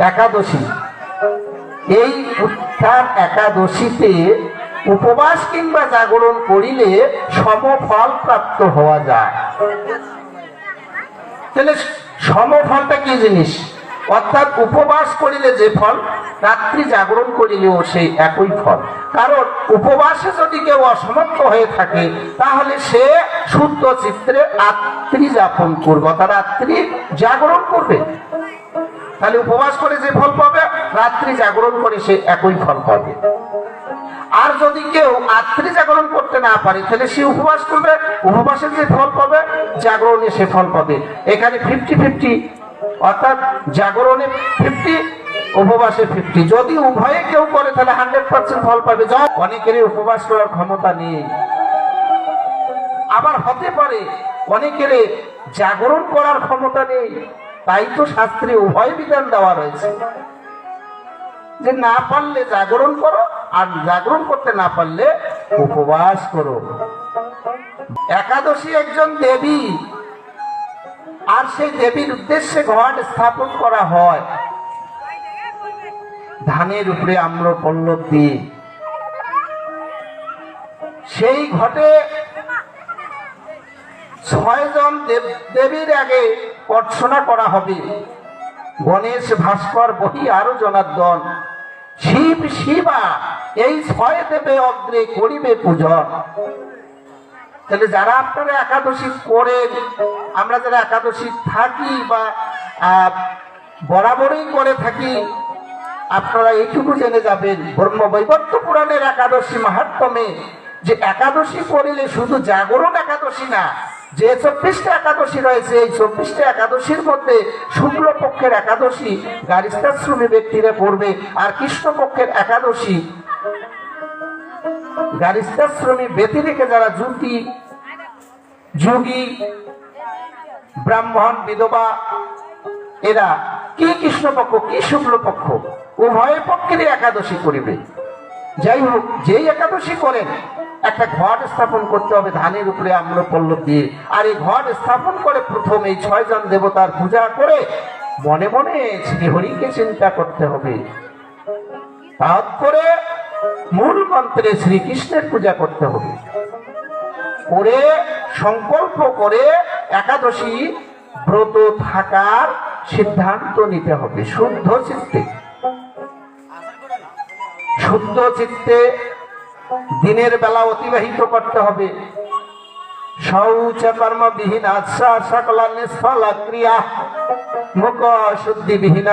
একাদশী, এই উত্থান একাদশীতে উপবাস কিংবা জাগরণ করিলে সমফল প্রাপ্ত হওয়া যায়। তাহলে সমফলটা কি জিনিস? অর্থাৎ উপবাস করিলে যে ফল, রাত্রি জাগরণ করিলেও সেই একই ফল। কারণ উপবাসে যদি কেউ অসমর্থ হয়ে থাকে তাহলে সে শুদ্ধ চিত্রে রাত্রি যাপন করবে, অর্থাৎ রাত্রি জাগরণ করবে। তাহলে উপবাস করে যে ফল পাবে, রাত্রি জাগরণ করে সে একই ফল পাবে। আর যদি কেউ রাত্রি জাগরণ করতে না পারে তাহলে সে উপবাস করবে, উপবাসে যে ফল পাবে জাগরণে সে ফল পাবে। এখানে 50-50, অর্থাৎ জাগরণে 50, উপবাসে 50। যদি উভয়ে কেউ করে তাহলে 100% ফল পাবে। অনেকেরই উপবাস করার ক্ষমতা নেই, আবার হতে পারে অনেকের জাগরণ করার ক্ষমতা নেই। তাই তো শাস্ত্রে উভয় বিধান দেওয়া রয়েছে যে না পারলে জাগরণ করো, আর জাগরণ করতে না পারলে উপবাস করো। একাদশী একজন দেবী, আর সেই দেবীর উদ্দেশ্যে ঘট স্থাপন করা হয় ধানের উপরে আম্র পল্লব দিয়ে। সেই ঘটে 6 জন দেবীর আগে অর্চনা করা হবে। গণেশ, ভাস্কর, বহি, আরো জনার্দন, শিব, শিবা, এই 6 দেবে অগ্রে করিবে পূজন। তাহলে যারা আপনারা একাদশী করেন, আমরা যারা একাদশী থাকি বা বরাবরই করে থাকি, আপনারা এইটুকু জেনে যাবেন ব্রহ্মবৈবর্ত পুরাণের একাদশী মাহাত্ম্যে যে একাদশী করিলে শুধু জাগরণ একাদশী না, যে 24টা একাদশী রয়েছে, এই 24টা একাদশীর মধ্যে শুক্লপক্ষের একাদশী গারিষ্ঠাশ্রমী ব্যক্তিরা করবে, আর কৃষ্ণপক্ষের একাদশী গারিষ্ঠাশ্রমী ব্যতি রেখে যারা যোগী, ব্রাহ্মণ, বিধবা, এরা কি কৃষ্ণপক্ষ কি শুক্লপক্ষ উভয় পক্ষেরই একাদশী করিবে। যাই হোক, যেই একাদশী করেন একটা ঘট স্থাপন করতে হবে ধানের উপরে আম্র পল্লব দিয়ে। আর এই ঘট স্থাপন করে প্রথম এই 6 জন দেবতার পূজা করে মনে মনে শ্রীহরিকে চিন্তা করতে হবে। তারপরে মূল মন্ত্রে শ্রীকৃষ্ণের পূজা করতে হবে, করে সংকল্প করে একাদশী ব্রত থাকার সিদ্ধান্ত নিতে হবে শুদ্ধ চিত্তে। শুদ্ধ চিত্তে দিনের বেলা অতিবাহিত করতে হবে। শৌচ কর্ম বিহীন সকলা নিষ্ফলা ক্রিয়া মুখ শুদ্ধি বিহীন